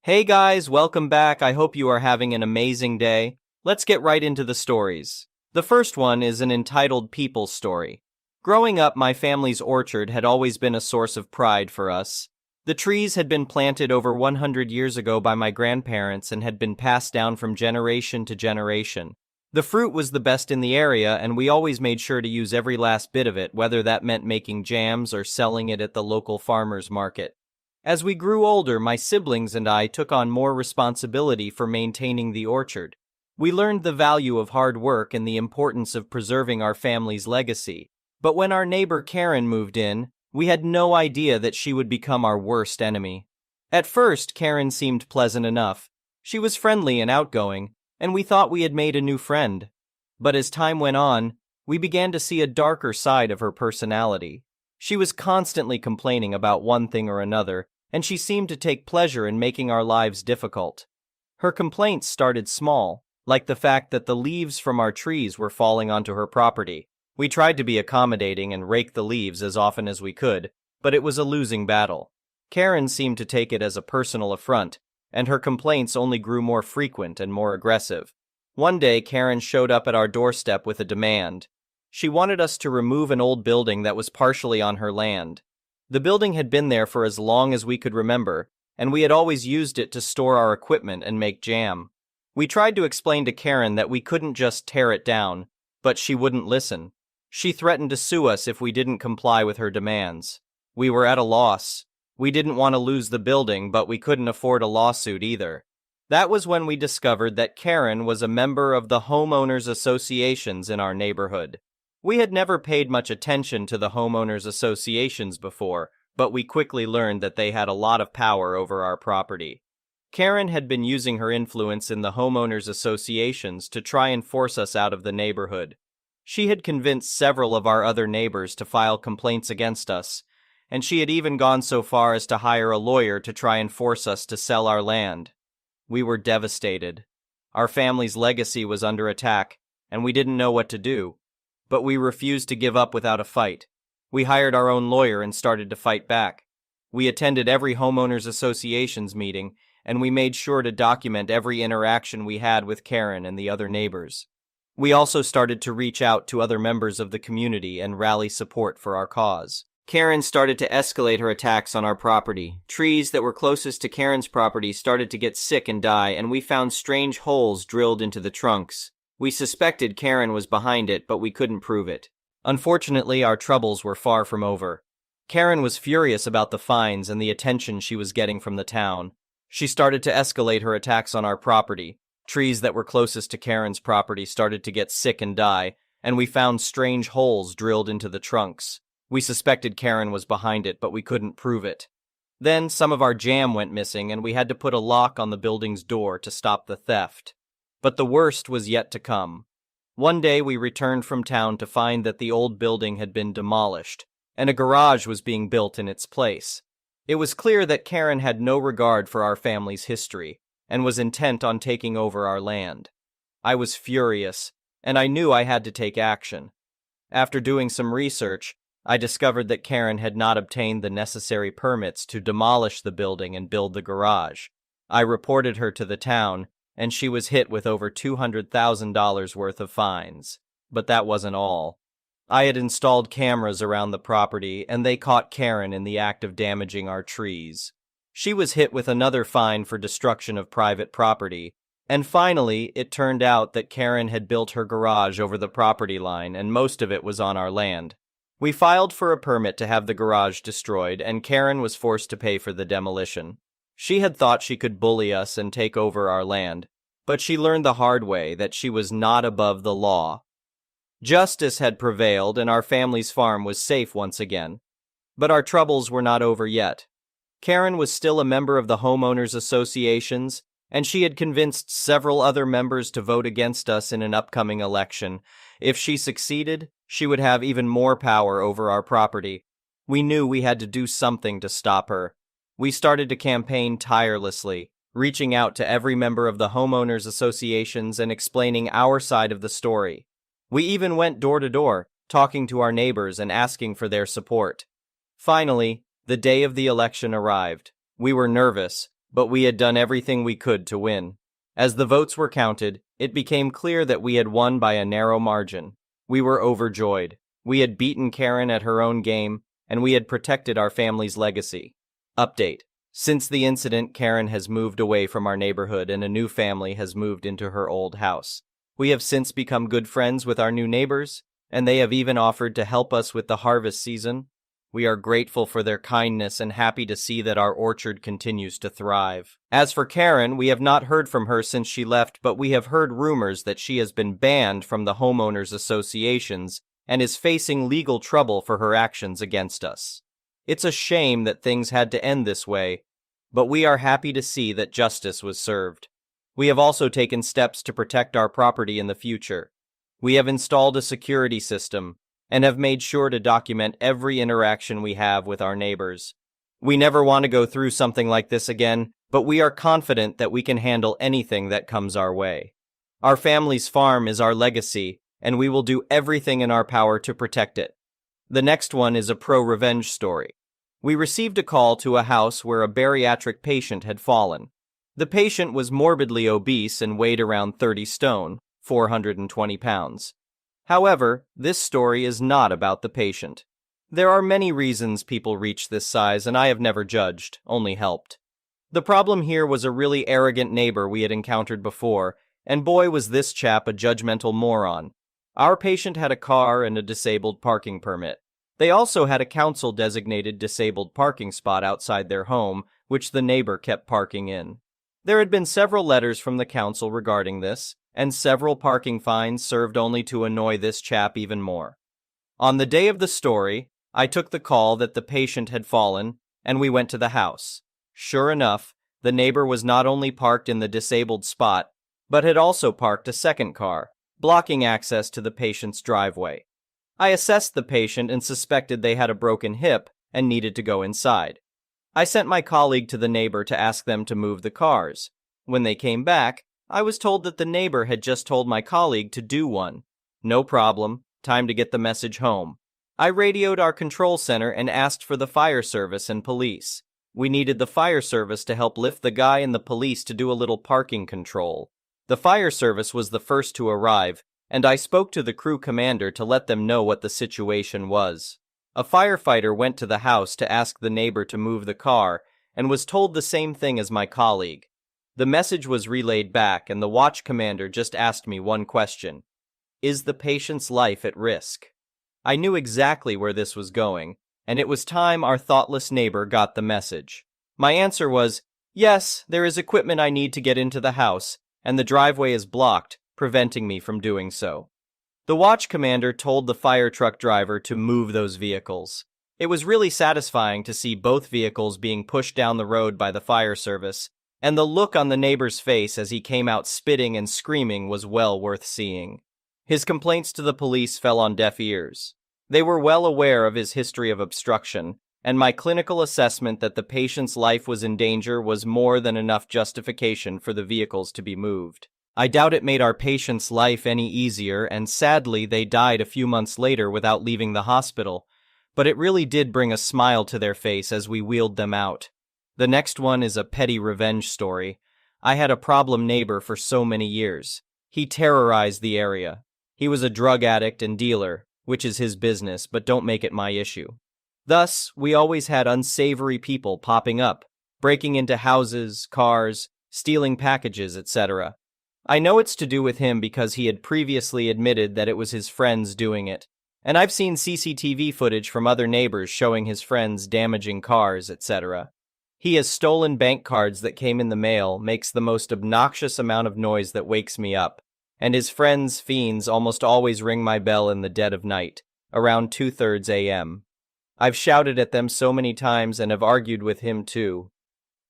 Hey guys, welcome back. I hope you are having an amazing day. Let's get right into the stories. The first one is an entitled people story. Growing up, my family's orchard had always been a source of pride for us. The trees had been planted over 100 years ago by my grandparents and had been passed down from generation to generation. The fruit was the best in the area, and we always made sure to use every last bit of it, whether that meant making jams or selling it at the local farmer's market. As we grew older, my siblings and I took on more responsibility for maintaining the orchard. We learned the value of hard work and the importance of preserving our family's legacy. But when our neighbor Karen moved in, we had no idea that she would become our worst enemy. At first, Karen seemed pleasant enough. She was friendly and outgoing, and we thought we had made a new friend. But as time went on, we began to see a darker side of her personality. She was constantly complaining about one thing or another, and she seemed to take pleasure in making our lives difficult. Her complaints started small, like the fact that the leaves from our trees were falling onto her property. We tried to be accommodating and rake the leaves as often as we could, but it was a losing battle. Karen seemed to take it as a personal affront, and her complaints only grew more frequent and more aggressive. One day, Karen showed up at our doorstep with a demand. She wanted us to remove an old building that was partially on her land. The building had been there for as long as we could remember, and we had always used it to store our equipment and make jam. We tried to explain to Karen that we couldn't just tear it down, but she wouldn't listen. She threatened to sue us if we didn't comply with her demands. We were at a loss. We didn't want to lose the building, but we couldn't afford a lawsuit either. That was when we discovered that Karen was a member of the homeowners associations in our neighborhood. We had never paid much attention to the homeowners associations before, but we quickly learned that they had a lot of power over our property. Karen had been using her influence in the homeowners associations to try and force us out of the neighborhood. She had convinced several of our other neighbors to file complaints against us, and she had even gone so far as to hire a lawyer to try and force us to sell our land. We were devastated. Our family's legacy was under attack, and we didn't know what to do. But we refused to give up without a fight. We hired our own lawyer and started to fight back. We attended every homeowners association's meeting, and we made sure to document every interaction we had with Karen and the other neighbors. We also started to reach out to other members of the community and rally support for our cause. Karen started to escalate her attacks on our property. Trees that were closest to Karen's property started to get sick and die, and we found strange holes drilled into the trunks. We suspected Karen was behind it, but we couldn't prove it. Unfortunately, our troubles were far from over. Karen was furious about the fines and the attention she was getting from the town. She started to escalate her attacks on our property. Trees that were closest to Karen's property started to get sick and die, and we found strange holes drilled into the trunks. We suspected Karen was behind it, but we couldn't prove it. Then some of our jam went missing, and we had to put a lock on the building's door to stop the theft. But the worst was yet to come. One day we returned from town to find that the old building had been demolished, and a garage was being built in its place. It was clear that Karen had no regard for our family's history, and was intent on taking over our land. I was furious, and I knew I had to take action. After doing some research, I discovered that Karen had not obtained the necessary permits to demolish the building and build the garage. I reported her to the town, and she was hit with over $200,000 worth of fines. But that wasn't all. I had installed cameras around the property, and they caught Karen in the act of damaging our trees. She was hit with another fine for destruction of private property, and finally, it turned out that Karen had built her garage over the property line, and most of it was on our land. We filed for a permit to have the garage destroyed, and Karen was forced to pay for the demolition. She had thought she could bully us and take over our land, but she learned the hard way that she was not above the law. Justice had prevailed, and our family's farm was safe once again. But our troubles were not over yet. Karen was still a member of the homeowners associations, and she had convinced several other members to vote against us in an upcoming election. If she succeeded, she would have even more power over our property. We knew we had to do something to stop her. We started to campaign tirelessly, reaching out to every member of the homeowners associations and explaining our side of the story. We even went door to door, talking to our neighbors and asking for their support. Finally, the day of the election arrived. We were nervous, but we had done everything we could to win. As the votes were counted, it became clear that we had won by a narrow margin. We were overjoyed. We had beaten Karen at her own game, and we had protected our family's legacy. Update. Since the incident, Karen has moved away from our neighborhood and a new family has moved into her old house. We have since become good friends with our new neighbors, and they have even offered to help us with the harvest season. We are grateful for their kindness and happy to see that our orchard continues to thrive. As for Karen, we have not heard from her since she left, but we have heard rumors that she has been banned from the homeowners associations and is facing legal trouble for her actions against us. It's a shame that things had to end this way, but we are happy to see that justice was served. We have also taken steps to protect our property in the future. We have installed a security system and have made sure to document every interaction we have with our neighbors. We never want to go through something like this again, but we are confident that we can handle anything that comes our way. Our family's farm is our legacy, and we will do everything in our power to protect it. The next one is a pro-revenge story. We received a call to a house where a bariatric patient had fallen. The patient was morbidly obese and weighed around 30 stone, 420 pounds. However, this story is not about the patient. There are many reasons people reach this size, and I have never judged, only helped. The problem here was a really arrogant neighbor we had encountered before, and boy was this chap a judgmental moron. Our patient had a car and a disabled parking permit. They also had a council-designated disabled parking spot outside their home, which the neighbor kept parking in. There had been several letters from the council regarding this, and several parking fines served only to annoy this chap even more. On the day of the story, I took the call that the patient had fallen, and we went to the house. Sure enough, the neighbor was not only parked in the disabled spot, but had also parked a second car, blocking access to the patient's driveway. I assessed the patient and suspected they had a broken hip and needed to go inside. I sent my colleague to the neighbor to ask them to move the cars. When they came back, I was told that the neighbor had just told my colleague to do one. No problem, time to get the message home. I radioed our control center and asked for the fire service and police. We needed the fire service to help lift the guy and the police to do a little parking control. The fire service was the first to arrive, and I spoke to the crew commander to let them know what the situation was. A firefighter went to the house to ask the neighbor to move the car and was told the same thing as my colleague. The message was relayed back, and the watch commander just asked me one question. Is the patient's life at risk? I knew exactly where this was going, and it was time our thoughtless neighbor got the message. My answer was, yes, there is equipment I need to get into the house, and the driveway is blocked, preventing me from doing so. The watch commander told the fire truck driver to move those vehicles. It was really satisfying to see both vehicles being pushed down the road by the fire service, and the look on the neighbor's face as he came out spitting and screaming was well worth seeing. His complaints to the police fell on deaf ears. They were well aware of his history of obstruction, and my clinical assessment that the patient's life was in danger was more than enough justification for the vehicles to be moved. I doubt it made our patient's life any easier, and sadly they died a few months later without leaving the hospital, but it really did bring a smile to their face as we wheeled them out. The next one is a petty revenge story. I had a problem neighbor for so many years. He terrorized the area. He was a drug addict and dealer, which is his business, but don't make it my issue. Thus, we always had unsavory people popping up, breaking into houses, cars, stealing packages, etc. I know it's to do with him because he had previously admitted that it was his friends doing it, and I've seen CCTV footage from other neighbors showing his friends damaging cars, etc. He has stolen bank cards that came in the mail, makes the most obnoxious amount of noise that wakes me up, and his friends, fiends, almost always ring my bell in the dead of night, around 2:30 a.m. I've shouted at them so many times and have argued with him too.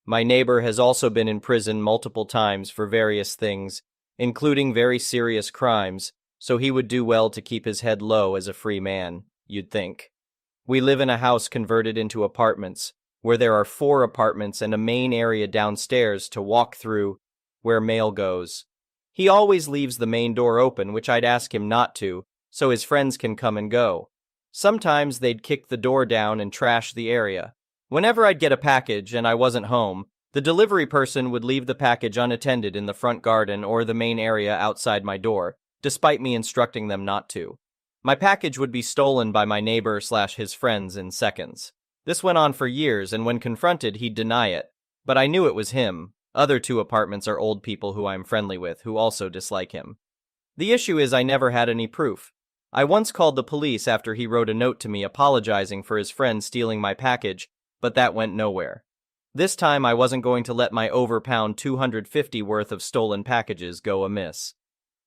My neighbor has also been in prison multiple times for various things, including very serious crimes, so he would do well to keep his head low as a free man, you'd think. We live in a house converted into apartments, where there are 4 apartments and a main area downstairs to walk through where mail goes. He always leaves the main door open, which I'd ask him not to, so his friends can come and go. Sometimes they'd kick the door down and trash the area. Whenever I'd get a package and I wasn't home, The delivery person would leave the package unattended in the front garden or the main area outside my door, despite me instructing them not to. My package would be stolen by my neighbor/his friends in seconds. This went on for years, and when confronted, he'd deny it. But I knew it was him. Other two apartments are old people who I'm friendly with, who also dislike him. The issue is I never had any proof. I once called the police after he wrote a note to me apologizing for his friend stealing my package, but that went nowhere. This time I wasn't going to let my over pound 250 worth of stolen packages go amiss.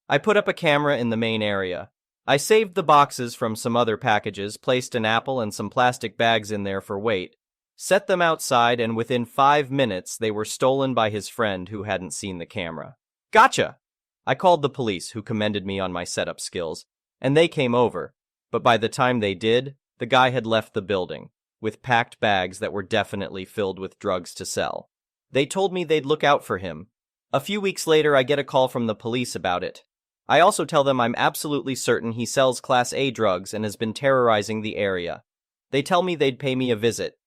I put up a camera in the main area. I saved the boxes from some other packages, placed an apple and some plastic bags in there for weight, set them outside, and within 5 minutes they were stolen by his friend who hadn't seen the camera. Gotcha! I called the police, who commended me on my setup skills, and they came over, but by the time they did, the guy had left the building, with packed bags that were definitely filled with drugs to sell. They told me they'd look out for him. A few weeks later, I get a call from the police about it. I also tell them I'm absolutely certain he sells Class A drugs and has been terrorizing the area. They tell me they'd pay me a visit.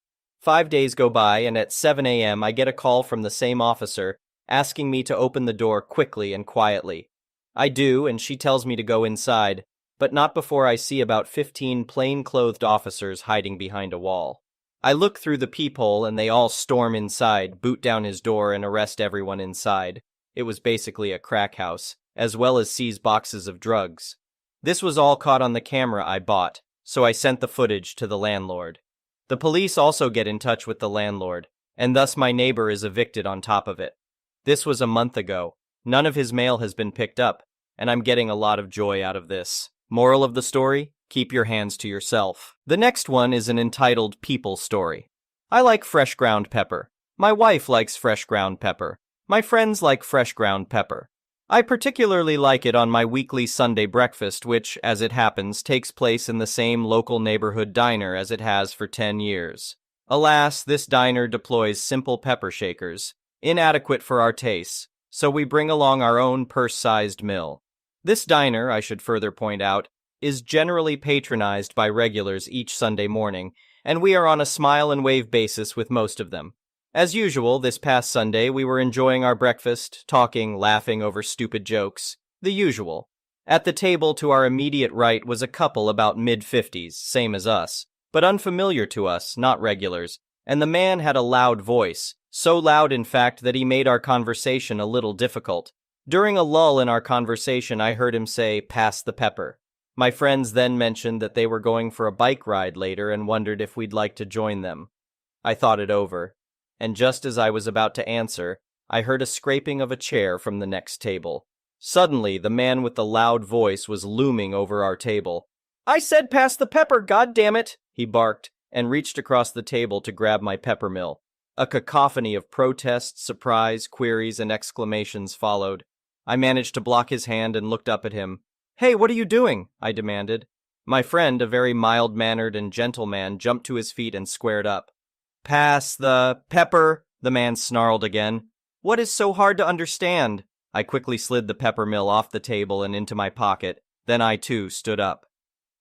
5 days go by, and at 7 a.m. I get a call from the same officer asking me to open the door quickly and quietly. I do, and she tells me to go inside, but not before I see about 15 plain-clothed officers hiding behind a wall. I look through the peephole, and they all storm inside, boot down his door, and arrest everyone inside. It was basically a crack house, as well as seize boxes of drugs. This was all caught on the camera I bought, so I sent the footage to the landlord. The police also get in touch with the landlord, and thus my neighbor is evicted on top of it. This was a month ago. None of his mail has been picked up, and I'm getting a lot of joy out of this. Moral of the story? Keep your hands to yourself. The next one is an entitled people story. I like fresh ground pepper. My wife likes fresh ground pepper. My friends like fresh ground pepper. I particularly like it on my weekly Sunday breakfast, which, as it happens, takes place in the same local neighborhood diner as it has for 10 years. Alas, this diner deploys simple pepper shakers, inadequate for our tastes, so we bring along our own purse-sized mill. This diner, I should further point out, is generally patronized by regulars each Sunday morning, and we are on a smile and wave basis with most of them. As usual, this past Sunday, we were enjoying our breakfast, talking, laughing over stupid jokes. The usual. At the table to our immediate right was a couple about mid-50s, same as us, but unfamiliar to us, not regulars, and the man had a loud voice, so loud in fact that he made our conversation a little difficult. During a lull in our conversation, I heard him say, "Pass the pepper." My friends then mentioned that they were going for a bike ride later and wondered if we'd like to join them. I thought it over, and just as I was about to answer, I heard a scraping of a chair from the next table. Suddenly, the man with the loud voice was looming over our table. "I said pass the pepper, goddammit!" he barked, and reached across the table to grab my pepper mill. A cacophony of protests, surprise, queries, and exclamations followed. I managed to block his hand and looked up at him. "Hey, what are you doing?" I demanded. My friend, a very mild-mannered and gentle man, jumped to his feet and squared up. "Pass the pepper," the man snarled again. "What is so hard to understand?" I quickly slid the pepper mill off the table and into my pocket. Then I, too, stood up.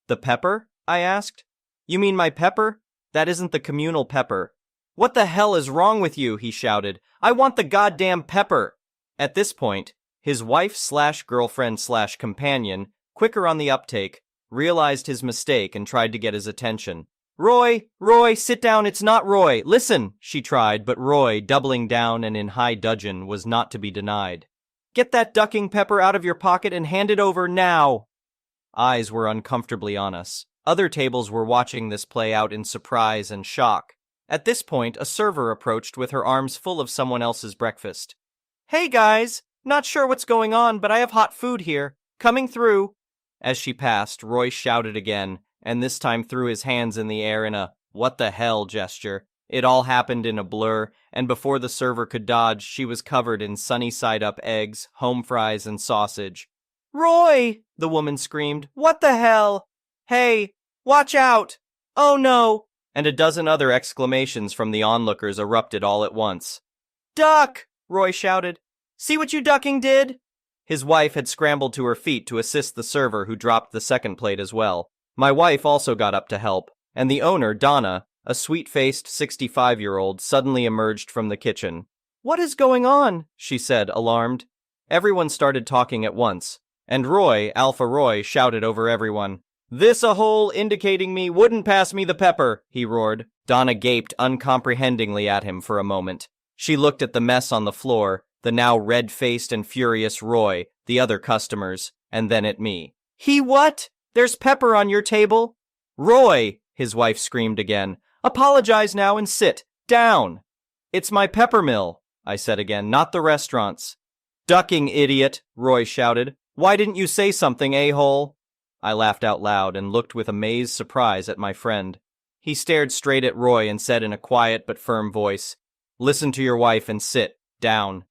"The pepper?" I asked. "You mean my pepper? That isn't the communal pepper." "What the hell is wrong with you?" he shouted. "I want the goddamn pepper!" At this point, his wife/girlfriend/companion, quicker on the uptake, realized his mistake and tried to get his attention. Roy, sit down, it's not Roy. Listen," she tried, but Roy, doubling down and in high dudgeon, was not to be denied. "Get that ducking pepper out of your pocket and hand it over now." Eyes were uncomfortably on us. Other tables were watching this play out in surprise and shock. At this point, a server approached with her arms full of someone else's breakfast. "Hey guys, not sure what's going on, but I have hot food here. Coming through." As she passed, Roy shouted again, and this time threw his hands in the air in a "what the hell" gesture. It all happened in a blur, and before the server could dodge, she was covered in sunny-side-up eggs, home fries, and sausage. "Roy!" the woman screamed. "What the hell? Hey, watch out! Oh no!" And a dozen other exclamations from the onlookers erupted all at once. "Duck!" Roy shouted. "See what you ducking did?" His wife had scrambled to her feet to assist the server, who dropped the second plate as well. My wife also got up to help, and the owner, Donna, a sweet-faced 65-year-old, suddenly emerged from the kitchen. "What is going on?" she said, alarmed. Everyone started talking at once, and Alpha Roy, shouted over everyone. "This a hole indicating me wouldn't pass me the pepper," he roared. Donna gaped uncomprehendingly at him for a moment. She looked at the mess on the floor, the now red-faced and furious Roy, the other customers, and then at me. "He what? There's pepper on your table?" "Roy!" his wife screamed again. "Apologize now and sit down." "It's my pepper mill," I said again, "not the restaurant's." "Ducking, idiot," Roy shouted. "Why didn't you say something, a-hole?" I laughed out loud and looked with amazed surprise at my friend. He stared straight at Roy and said in a quiet but firm voice, "Listen to your wife and sit down."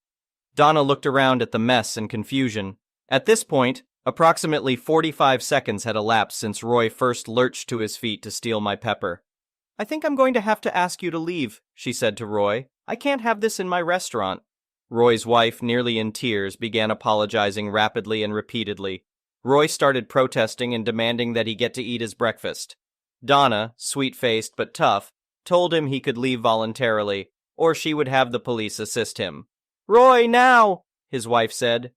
Donna looked around at the mess and confusion. At this point, approximately 45 seconds had elapsed since Roy first lurched to his feet to steal my pepper. "I think I'm going to have to ask you to leave," she said to Roy. "I can't have this in my restaurant." Roy's wife, nearly in tears, began apologizing rapidly and repeatedly. Roy started protesting and demanding that he get to eat his breakfast. Donna, sweet-faced but tough, told him he could leave voluntarily, or she would have the police assist him. "Roy, now!" his wife said.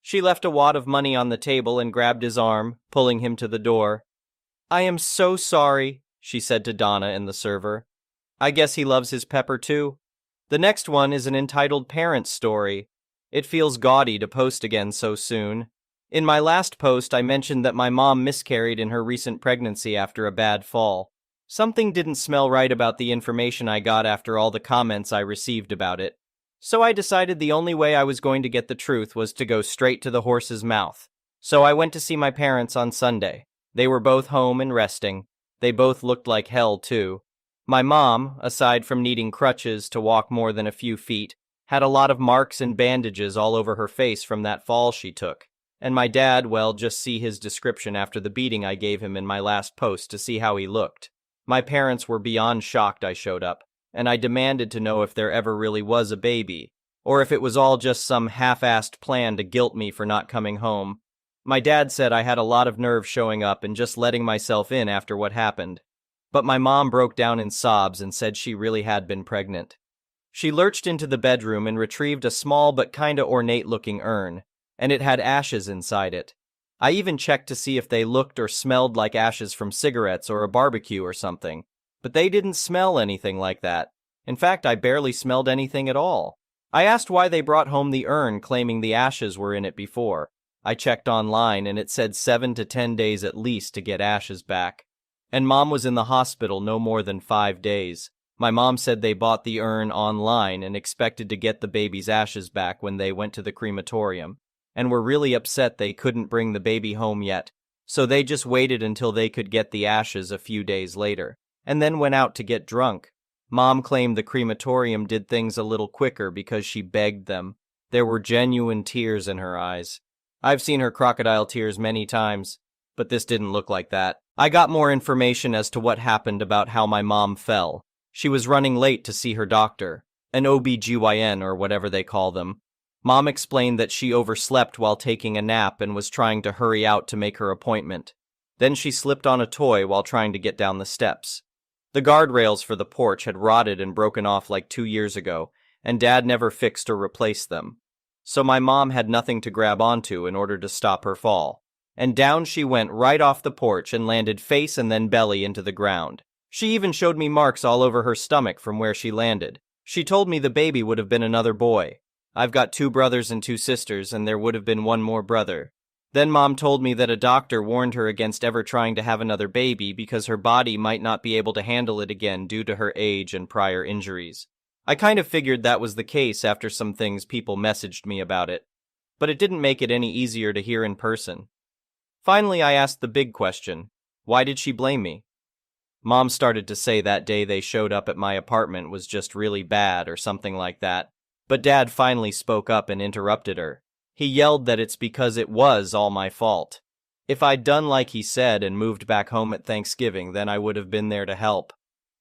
She left a wad of money on the table and grabbed his arm, pulling him to the door. "I am so sorry," she said to Donna and the server. "I guess he loves his pepper too." The next one is an entitled parents story. It feels gaudy to post again so soon. In my last post, I mentioned that my mom miscarried in her recent pregnancy after a bad fall. Something didn't smell right about the information I got after all the comments I received about it. So I decided the only way I was going to get the truth was to go straight to the horse's mouth. So I went to see my parents on Sunday. They were both home and resting. They both looked like hell, too. My mom, aside from needing crutches to walk more than a few feet, had a lot of marks and bandages all over her face from that fall she took. And my dad, well, just see his description after the beating I gave him in my last post to see how he looked. My parents were beyond shocked I showed up, and I demanded to know if there ever really was a baby, or if it was all just some half-assed plan to guilt me for not coming home. My dad said I had a lot of nerve showing up and just letting myself in after what happened. But my mom broke down in sobs and said she really had been pregnant. She lurched into the bedroom and retrieved a small but kinda ornate-looking urn, and it had ashes inside it. I even checked to see if they looked or smelled like ashes from cigarettes or a barbecue or something, but they didn't smell anything like that. In fact, I barely smelled anything at all. I asked why they brought home the urn claiming the ashes were in it before. I checked online and it said 7 to 10 days at least to get ashes back. And Mom was in the hospital no more than 5 days. My mom said they bought the urn online and expected to get the baby's ashes back when they went to the crematorium, and were really upset they couldn't bring the baby home yet, so they just waited until they could get the ashes a few days later, and then went out to get drunk. Mom claimed the crematorium did things a little quicker because she begged them. There were genuine tears in her eyes. I've seen her crocodile tears many times, but this didn't look like that. I got more information as to what happened about how my mom fell. She was running late to see her doctor, an OB-GYN or whatever they call them. Mom explained that she overslept while taking a nap and was trying to hurry out to make her appointment. Then she slipped on a toy while trying to get down the steps. The guardrails for the porch had rotted and broken off like 2 years ago, and Dad never fixed or replaced them. So my mom had nothing to grab onto in order to stop her fall. And down she went right off the porch and landed face and then belly into the ground. She even showed me marks all over her stomach from where she landed. She told me the baby would have been another boy. I've got 2 brothers and 2 sisters, and there would have been 1 more brother. Then Mom told me that a doctor warned her against ever trying to have another baby because her body might not be able to handle it again due to her age and prior injuries. I kind of figured that was the case after some things people messaged me about it, but it didn't make it any easier to hear in person. Finally, I asked the big question, why did she blame me? Mom started to say that day they showed up at my apartment was just really bad or something like that, but Dad finally spoke up and interrupted her. He yelled that it's because it was all my fault. If I'd done like he said and moved back home at Thanksgiving, then I would have been there to help.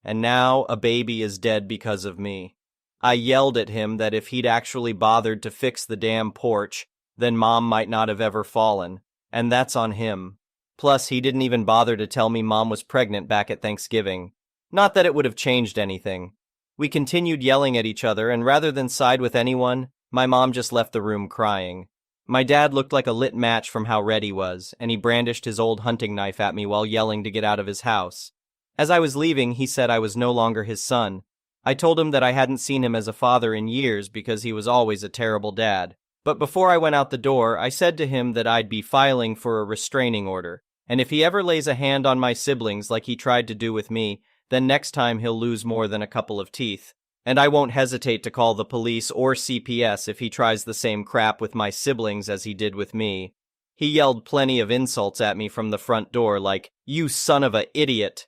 And now a baby is dead because of me. I yelled at him that if he'd actually bothered to fix the damn porch, then Mom might not have ever fallen, and that's on him. Plus, he didn't even bother to tell me Mom was pregnant back at Thanksgiving. Not that it would have changed anything. We continued yelling at each other, and rather than side with anyone, my mom just left the room crying. My dad looked like a lit match from how red he was, and he brandished his old hunting knife at me while yelling to get out of his house. As I was leaving, he said I was no longer his son. I told him that I hadn't seen him as a father in years because he was always a terrible dad. But before I went out the door, I said to him that I'd be filing for a restraining order, and if he ever lays a hand on my siblings like he tried to do with me, then next time he'll lose more than a couple of teeth. And I won't hesitate to call the police or CPS if he tries the same crap with my siblings as he did with me. He yelled plenty of insults at me from the front door like, "You son of a idiot!"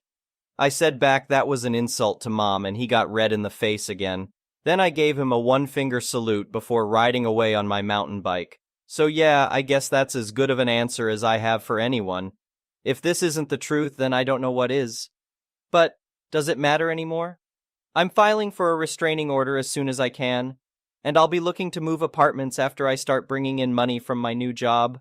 I said back that was an insult to Mom, and he got red in the face again. Then I gave him a one-finger salute before riding away on my mountain bike. So yeah, I guess that's as good of an answer as I have for anyone. If this isn't the truth, then I don't know what is. But does it matter anymore? I'm filing for a restraining order as soon as I can, and I'll be looking to move apartments after I start bringing in money from my new job.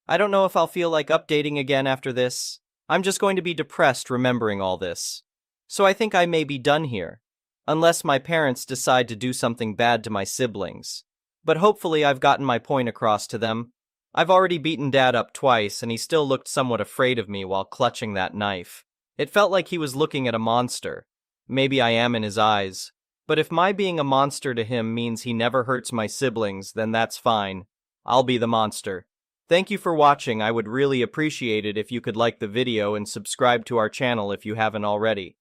I don't know if I'll feel like updating again after this. I'm just going to be depressed remembering all this. So I think I may be done here, unless my parents decide to do something bad to my siblings. But hopefully I've gotten my point across to them. I've already beaten Dad up twice, and he still looked somewhat afraid of me while clutching that knife. It felt like he was looking at a monster. Maybe I am in his eyes. But if my being a monster to him means he never hurts my siblings, then that's fine. I'll be the monster. Thank you for watching. I would really appreciate it if you could like the video and subscribe to our channel if you haven't already.